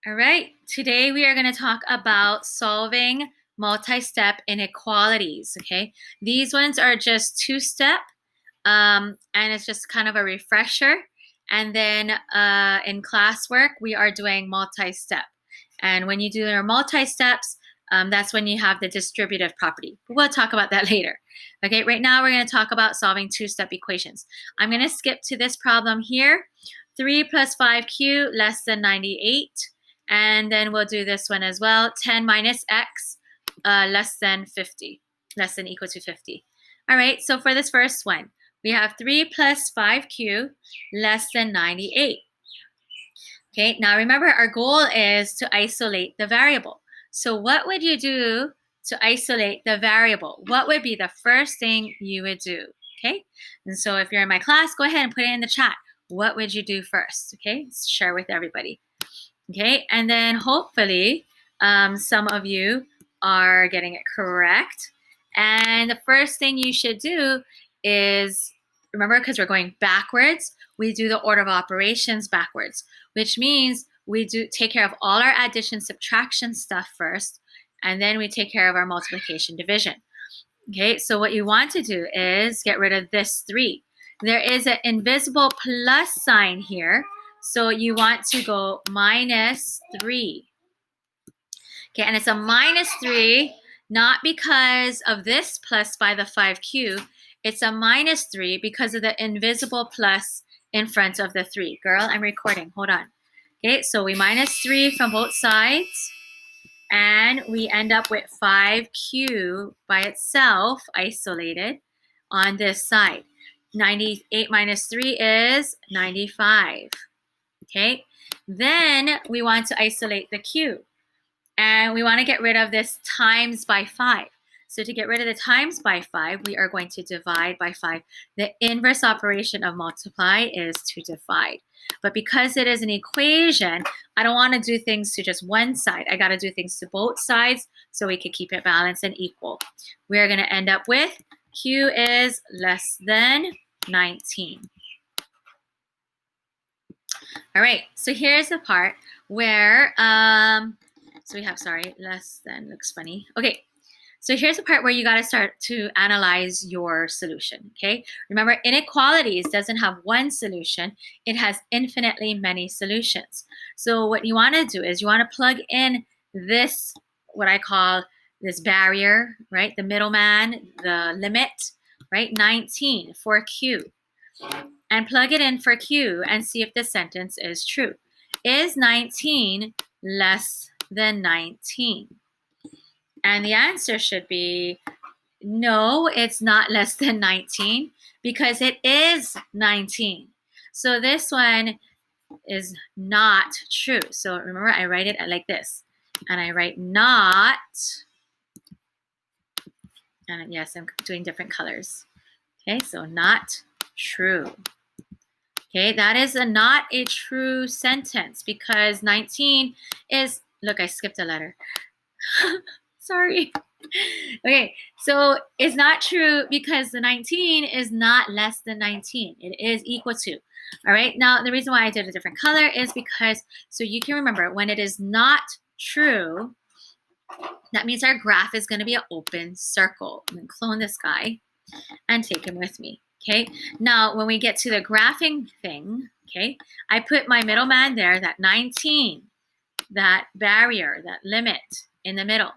All right, today we are going to talk about solving multi-step inequalities, okay? These ones are just two-step, and it's just kind of a refresher. And then in classwork, we are doing multi-step. And when you do your multi-steps, that's when you have the distributive property. But we'll talk about that later. Okay, right now we're going to talk about solving two-step equations. I'm going to skip to this problem here. 3 plus 5q less than 98. And then we'll do this one as well. 10 minus x less than 50, less than equal to 50. All right, so for this first one, we have 3 plus 5q less than 98. Okay, now remember our goal is to isolate the variable. So what would you do to isolate the variable? What would be the first thing you would do? Okay, and so if you're in my class, go ahead and put it in the chat. What would you do first? Okay, share with everybody. Okay, and then hopefully some of you are getting it correct. And the first thing you should do is, remember, because we're going backwards, we do the order of operations backwards, which means we do take care of all our addition, subtraction stuff first, and then we take care of our multiplication, division. Okay, so what you want to do is get rid of this 3. There is an invisible plus sign here, so you want to go minus 3. Okay, and it's a minus 3, not because of this plus by the 5q. It's a minus 3 because of the invisible plus in front of the 3. Girl, I'm recording. Hold on. Okay, so we minus 3 from both sides. And we end up with 5q by itself, isolated, on this side. 98 minus 3 is 95. Okay, then we want to isolate the q. And we want to get rid of this times by 5. So to get rid of the times by 5, we are going to divide by 5. The inverse operation of multiply is to divide. But because it is an equation, I don't want to do things to just one side. I got to do things to both sides so we can keep it balanced and equal. We're going to end up with q is less than 19. All right, so here's the part where, so we have, less than, looks funny. Okay, so here's the part where you got to start to analyze your solution, okay? Remember, inequalities doesn't have one solution. It has infinitely many solutions. So what you want to do is you want to plug in this, what I call this barrier, right? The middleman, the limit, right? 19 for q. And plug it in for q and see if the sentence is true. Is 19 less than 19? And the answer should be no, it's not less than 19 because it is 19. So this one is not true. So remember, I write it like this. And I write not. And yes, I'm doing different colors. Okay, so not true. Okay, that is not a true sentence because 19 is, look, I skipped a letter. Sorry. Okay, so it's not true because the 19 is not less than 19. It is equal to. All right, now the reason why I did a different color is because, so you can remember, when it is not true, that means our graph is going to be an open circle. I'm going to clone this guy and take him with me. Okay, now when we get to the graphing thing, okay, I put my middleman there, that 19, that barrier, that limit in the middle.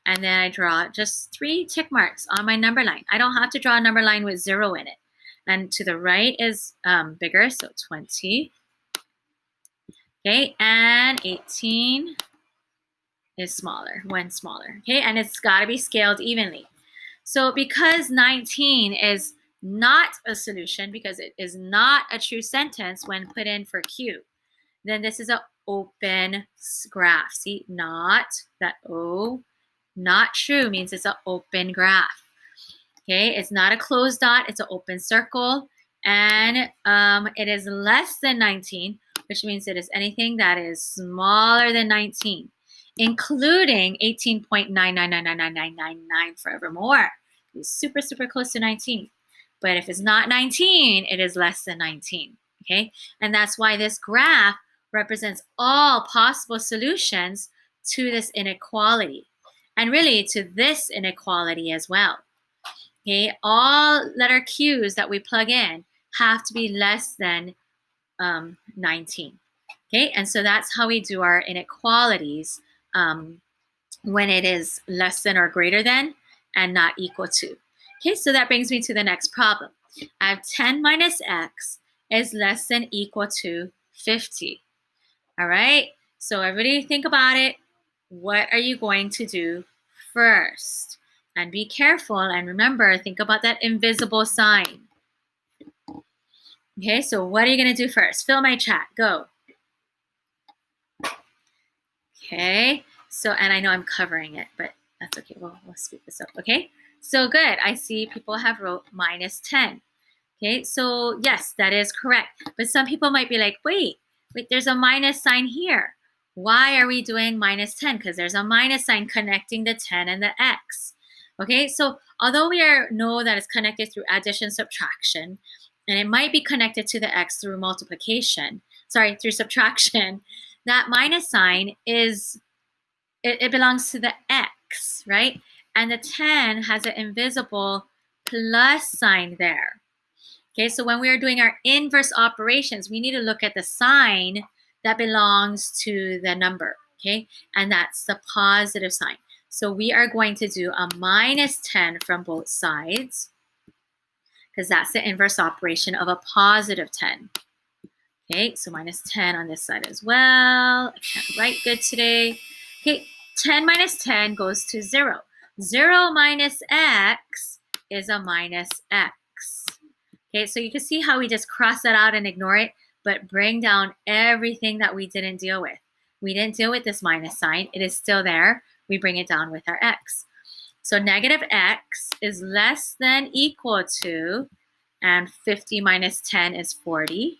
And then I draw just 3 tick marks on my number line. I don't have to draw a number line with 0 in it. And to the right is bigger, so 20. Okay, and 18 is smaller, 1 smaller. Okay, and it's got to be scaled evenly. So because 19 is not a solution, because it is not a true sentence when put in for q, then this is an open graph. See, not, that O, not true means it's an open graph. Okay, it's not a closed dot, it's an open circle, and it is less than 19, which means it is anything that is smaller than 19, including 18.9999999 forevermore. It's super, super close to 19. But if it's not 19, it is less than 19. Okay, and that's why this graph represents all possible solutions to this inequality, and really to this inequality as well. Okay, all letter Q's that we plug in have to be less than 19. Okay, and so that's how we do our inequalities when it is less than or greater than and not equal to. Okay, so that brings me to the next problem. I have 10 minus x is less than equal to 50. All right, so everybody think about it. What are you going to do first? And be careful and remember, think about that invisible sign. Okay, so what are you going to do first? Fill my chat. Go. Okay, so, and I know I'm covering it, but that's okay. We'll speed this up. Okay, so good. I see people have wrote minus 10. Okay, so yes, that is correct. But some people might be like, wait, there's a minus sign here. Why are we doing minus 10? Because there's a minus sign connecting the 10 and the x. Okay, so although we know that it's connected through addition, subtraction, and it might be connected to the x through multiplication, through subtraction, that minus sign is, it belongs to the x, right? And the 10 has an invisible plus sign there. Okay, so when we are doing our inverse operations, we need to look at the sign that belongs to the number, okay? And that's the positive sign. So we are going to do a minus 10 from both sides because that's the inverse operation of a positive 10. Okay, so minus 10 on this side as well. I can't write good today. Okay, 10 minus 10 goes to 0. 0 minus x is a minus x. Okay, so you can see how we just cross that out and ignore it, but bring down everything that we didn't deal with. We didn't deal with this minus sign. It is still there. We bring it down with our x. So negative x is less than equal to, and 50 minus 10 is 40.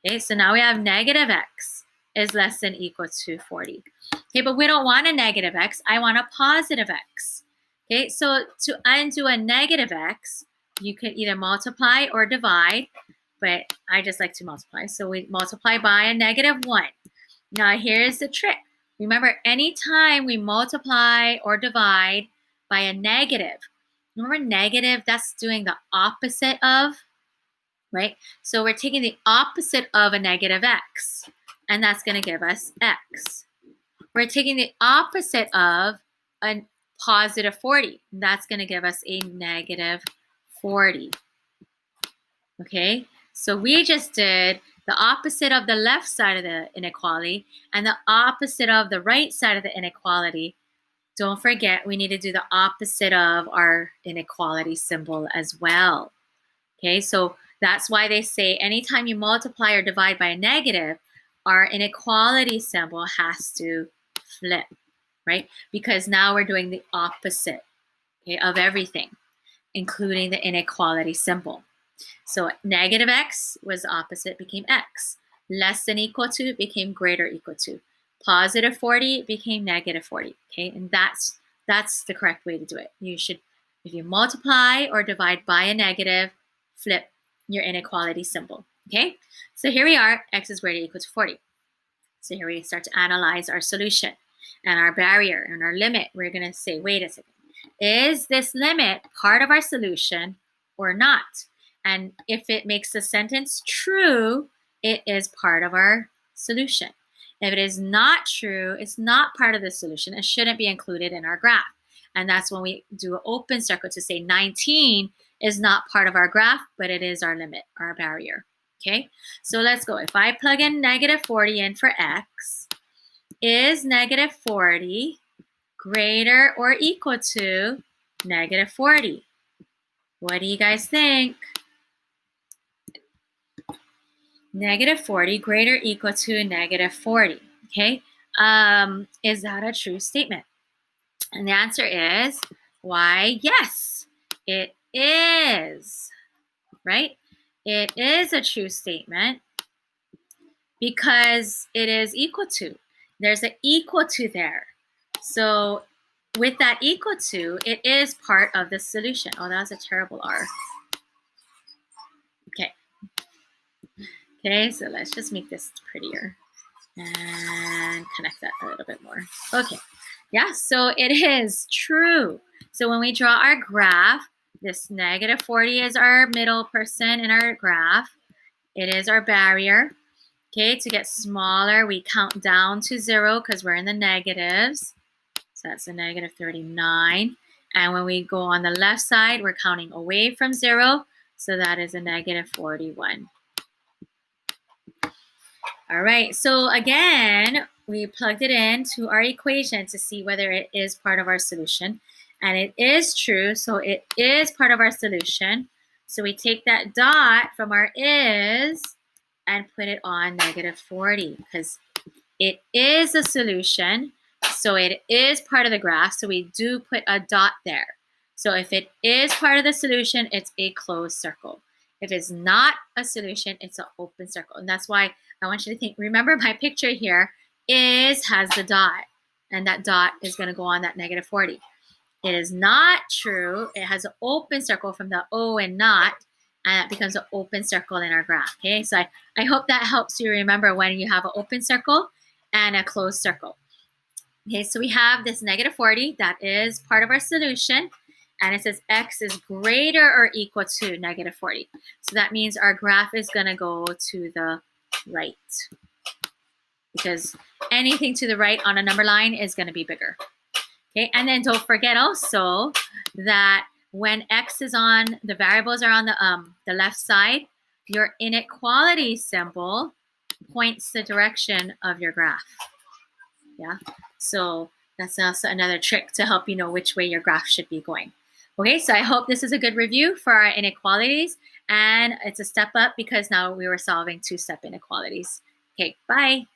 Okay, so now we have negative x is less than equal to 40. Okay, but we don't want a negative x. I want a positive x. Okay, so to undo a negative x, you can either multiply or divide, but I just like to multiply. So we multiply by a negative 1. Now here's the trick. Remember, anytime we multiply or divide by a negative, remember negative, that's doing the opposite of, right? So we're taking the opposite of a negative x, and that's going to give us x. We're taking the opposite of a positive 40, and that's going to give us a negative 40. Okay, so we just did the opposite of the left side of the inequality and the opposite of the right side of the inequality. Don't forget, we need to do the opposite of our inequality symbol as well. Okay, so that's why they say anytime you multiply or divide by a negative, our inequality symbol has to flip, right? Because now we're doing the opposite, okay, of everything, including the inequality symbol. So negative x was opposite, became x. Less than equal to became greater equal to. Positive 40 became negative 40, okay? And that's the correct way to do it. You should, if you multiply or divide by a negative, flip your inequality symbol, okay? So here we are, x is greater equal to 40. So here we start to analyze our solution and our barrier and our limit. We're gonna say, wait a second, is this limit part of our solution or not? And if it makes the sentence true, it is part of our solution. If it is not true, it's not part of the solution. It shouldn't be included in our graph. And that's when we do an open circle to say 19 is not part of our graph, but it is our limit, our barrier. Okay, so let's go. If I plug in negative 40 in for x, is negative 40 greater or equal to negative 40? What do you guys think? Negative 40 greater or equal to negative 40, okay? Is that a true statement? And the answer is, why, yes, it is, right? It is a true statement because it is equal to. There's an equal to there. So with that equal to, it is part of the solution. Oh, that was a terrible R. Okay. Okay, so let's just make this prettier. and connect that a little bit more. Okay, yeah, so it is true. So when we draw our graph, this negative 40 is our middle person in our graph. It is our barrier. Okay, to get smaller, we count down to 0 because we're in the negatives. So that's a negative 39. And when we go on the left side, we're counting away from 0. So that is a negative 41. All right, so again, we plugged it into our equation to see whether it is part of our solution. And it is true, so it is part of our solution. So we take that dot from our is and put it on negative 40 because it is a solution. So it is part of the graph. So we do put a dot there. So if it is part of the solution, it's a closed circle. If it's not a solution, it's an open circle. And that's why I want you to think, remember my picture here has the dot. And that dot is going to go on that negative 40. It is not true. It has an open circle from the O and not, and that becomes an open circle in our graph. Okay, so I hope that helps you remember when you have an open circle and a closed circle. Okay, so we have this negative 40. That is part of our solution. And it says x is greater or equal to negative 40. So that means our graph is going to go to the right. Because anything to the right on a number line is going to be bigger. Okay, and then don't forget also that when x is on, the variables are on the left side, your inequality symbol points the direction of your graph. Yeah, so that's also another trick to help you know which way your graph should be going. Okay, so I hope this is a good review for our inequalities, and it's a step up because now we were solving two-step inequalities. Okay, bye.